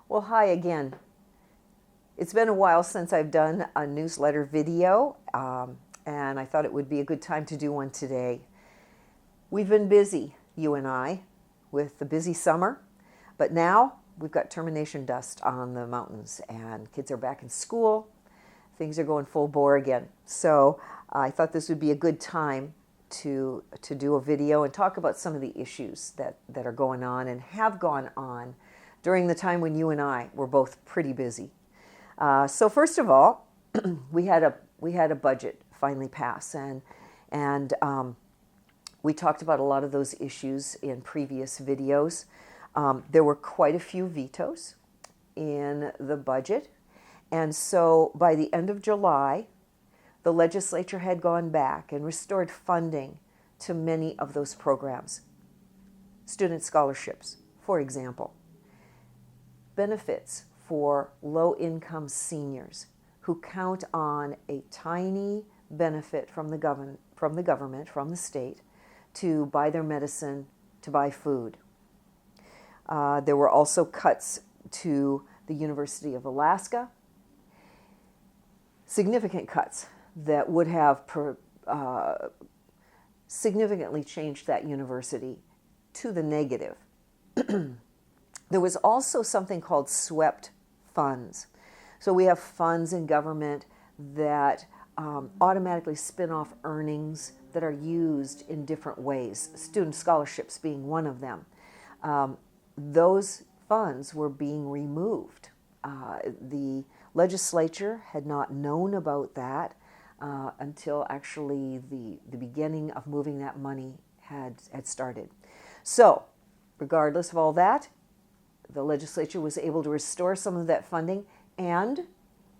Well, hi again. It's been a while since I've done a newsletter video, and I thought it would be a good time to do one today. We've been busy, you and I, with the busy summer, but now we've got termination dust on the mountains, and kids are back in school. Things are going full bore again. So I thought this would be a good time to do a video and talk about some of the issues that are going on and have gone on during the time when you and I were both pretty busy. So first of all, we had a budget finally pass, and we talked about a lot of those issues in previous videos. There were quite a few vetoes in the budget, and so by the end of July, the legislature had gone back and restored funding to many of those programs. Student scholarships, for example, benefits for low-income seniors who count on a tiny benefit from the government, from the state, to buy their medicine, to buy food. There were also cuts to the University of Alaska, significant cuts that would have significantly changed that university to the negative. There was also something called swept funds. So we have funds in government that automatically spin off earnings that are used in different ways, student scholarships being one of them. Those funds were being removed. The legislature had not known about that until actually the beginning of moving that money had started. So, regardless of all that, the legislature was able to restore some of that funding, and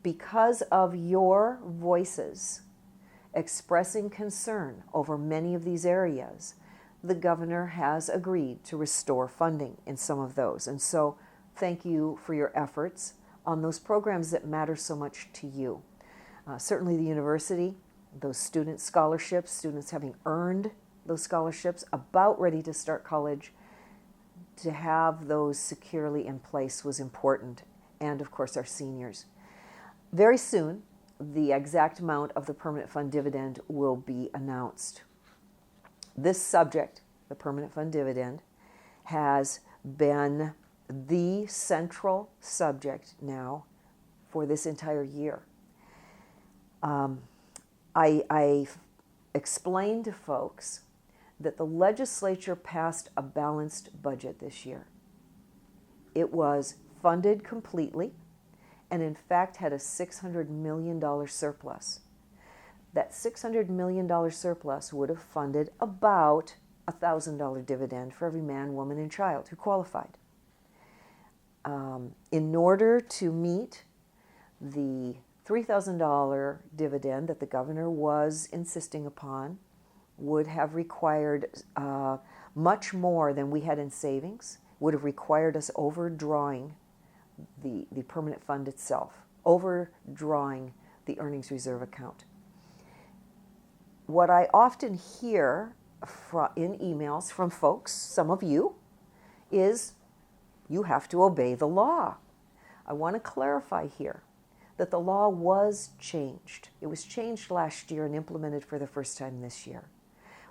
because of your voices expressing concern over many of these areas, the governor has agreed to restore funding in some of those. And so thank you for your efforts on those programs that matter so much to you. Certainly the university, those student scholarships, students having earned those scholarships, about ready to start college, to have those securely in place was important, and of course our seniors. Very soon, the exact amount of the permanent fund dividend will be announced. This subject, the permanent fund dividend, has been the central subject now for this entire year. I explained to folks that the legislature passed a balanced budget this year. It was funded completely and in fact had a $600 million surplus. That $600 million surplus would have funded about a $1,000 dividend for every man, woman, and child who qualified. In order to meet the $3,000 dividend that the governor was insisting upon, would have required much more than we had in savings, would have required us overdrawing the permanent fund itself, overdrawing the earnings reserve account. What I often hear in emails from folks, some of you, is you have to obey the law. I want to clarify here that the law was changed. It was changed last year and implemented for the first time this year.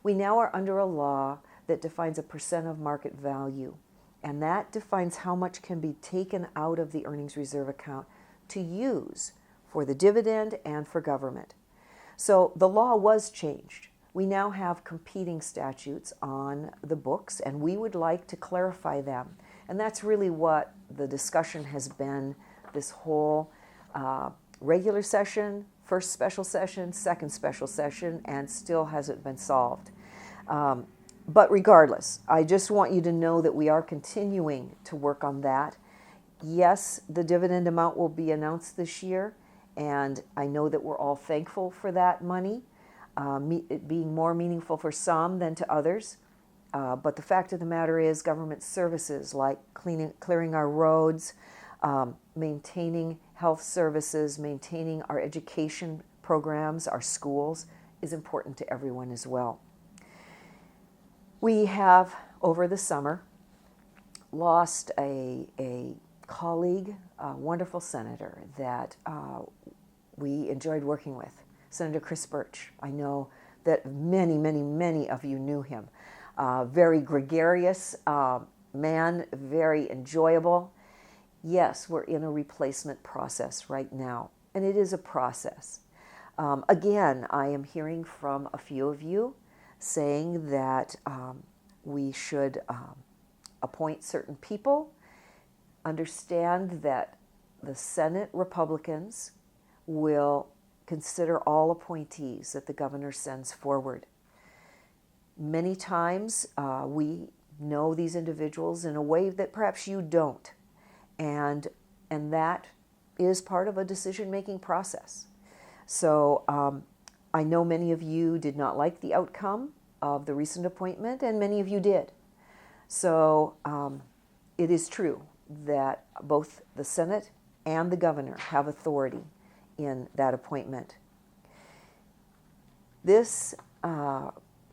We now are under a law that defines a percent of market value, and that defines how much can be taken out of the earnings reserve account to use for the dividend and for government. So the law was changed. We now have competing statutes on the books, and we would like to clarify them. And that's really what the discussion has been this whole regular session, first special session, second special session, and still hasn't been solved. But regardless, I just want you to know that we are continuing to work on that. Yes, the dividend amount will be announced this year, and I know that we're all thankful for that money, it being more meaningful for some than to others. But the fact of the matter is government services like clearing our roads, maintaining health services, maintaining our education programs, our schools, is important to everyone as well. We have, over the summer, lost a colleague, a wonderful senator that we enjoyed working with, Senator Chris Birch. I know that many, many, many of you knew him. Very gregarious man, very enjoyable. Yes, we're in a replacement process right now, and it is a process. Again, I am hearing from a few of you saying that we should appoint certain people, understand that the Senate Republicans will consider all appointees that the governor sends forward. Many times we know these individuals in a way that perhaps you don't, and that is part of a decision-making process. So I know many of you did not like the outcome of the recent appointment, and many of you did. So it is true that both the Senate and the governor have authority in that appointment. This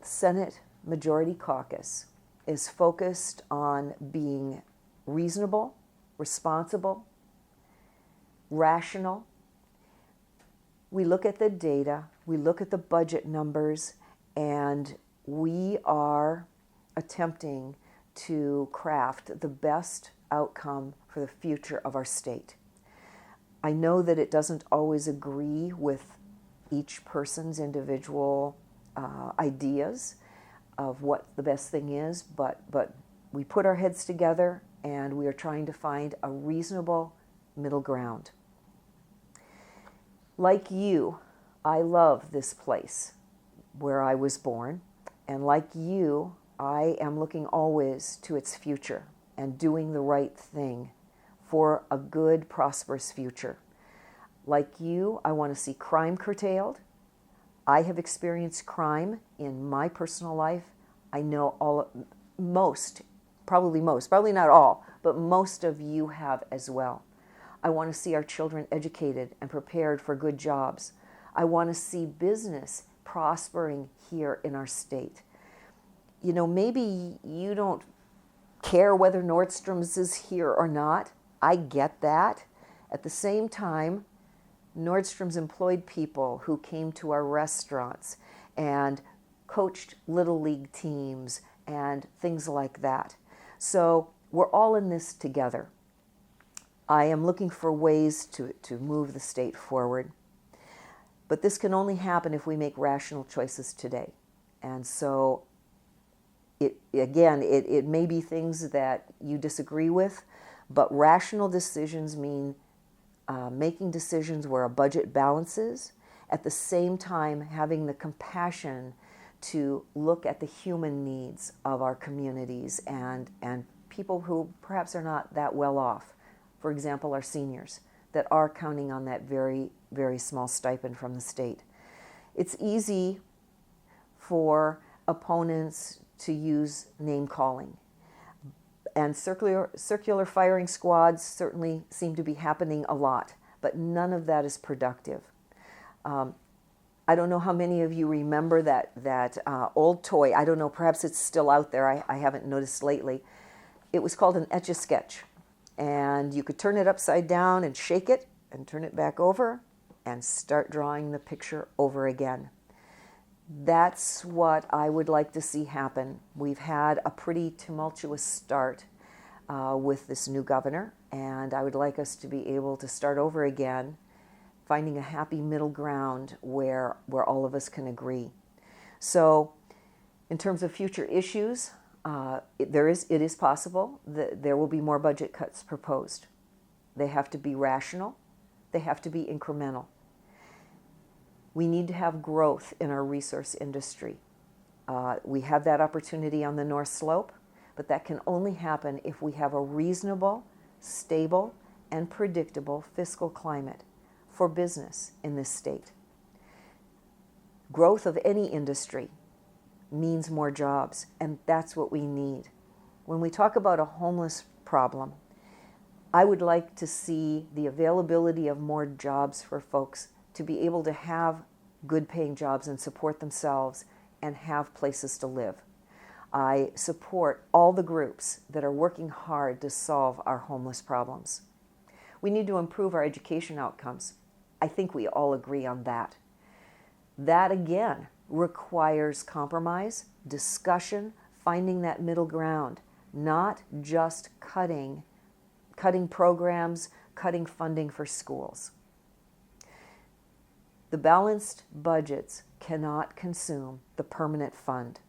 Senate Majority Caucus is focused on being reasonable, responsible, rational. We look at the data, we look at the budget numbers, and we are attempting to craft the best outcome for the future of our state. I know that it doesn't always agree with each person's individual ideas of what the best thing is, but we put our heads together and we are trying to find a reasonable middle ground. Like you, I love this place where I was born, and like you, I am looking always to its future and doing the right thing for a good, prosperous future. Like you, I want to see crime curtailed. I have experienced crime in my personal life. I know probably not all, but most of you have as well. I want to see our children educated and prepared for good jobs. I want to see business prospering here in our state. You know, maybe you don't care whether Nordstrom's is here or not. I get that. At the same time, Nordstrom's employed people who came to our restaurants and coached little league teams and things like that. So we're all in this together. I am looking for ways to move the state forward. But this can only happen if we make rational choices today. And so, it may be things that you disagree with, but rational decisions mean making decisions where a budget balances, at the same time having the compassion to look at the human needs of our communities and people who perhaps are not that well off. For example, our seniors that are counting on that very, very small stipend from the state. It's easy for opponents to use name calling. And circular firing squads certainly seem to be happening a lot, but none of that is productive. I don't know how many of you remember that old toy. I don't know, perhaps it's still out there. I haven't noticed lately. It was called an Etch-a-Sketch. And you could turn it upside down and shake it and turn it back over and start drawing the picture over again. That's what I would like to see happen. We've had a pretty tumultuous start with this new governor, and I would like us to be able to start over again, finding a happy middle ground where all of us can agree. So in terms of future issues, it is possible that there will be more budget cuts proposed. They have to be rational. They have to be incremental. We need to have growth in our resource industry. We have that opportunity on the North Slope, but that can only happen if we have a reasonable, stable, and predictable fiscal climate for business in this state. Growth of any industry means more jobs, and that's what we need. When we talk about a homeless problem, I would like to see the availability of more jobs for folks to be able to have good paying jobs and support themselves and have places to live. I support all the groups that are working hard to solve our homeless problems. We need to improve our education outcomes. I think we all agree on that. That again requires compromise, discussion, finding that middle ground, not just cutting programs, cutting funding for schools. The balanced budgets cannot consume the permanent fund.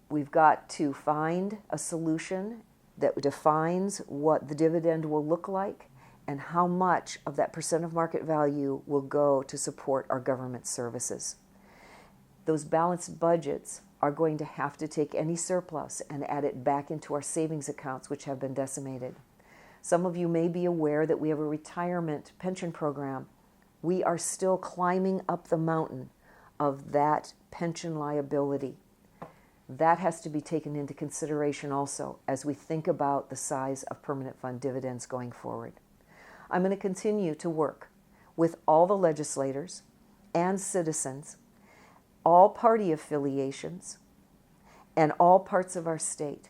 We've got to find a solution that defines what the dividend will look like and how much of that percent of market value will go to support our government services. Those balanced budgets are going to have to take any surplus and add it back into our savings accounts, which have been decimated. Some of you may be aware that we have a retirement pension program. We are still climbing up the mountain of that pension liability. That has to be taken into consideration also as we think about the size of permanent fund dividends going forward. I'm going to continue to work with all the legislators and citizens, all party affiliations, and all parts of our state.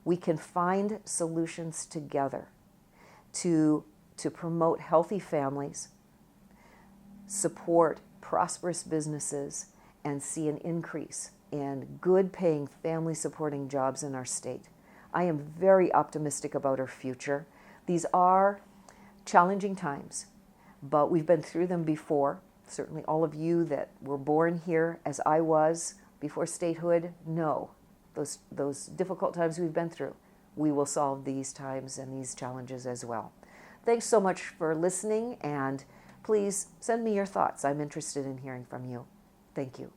We can find solutions together to promote healthy families, support prosperous businesses, and see an increase in good paying family supporting jobs in our state. I am very optimistic about our future. These are challenging times, but we've been through them before. Certainly all of you that were born here as I was before statehood know those difficult times we've been through. We will solve these times and these challenges as well. Thanks so much for listening, and please send me your thoughts. I'm interested in hearing from you. Thank you.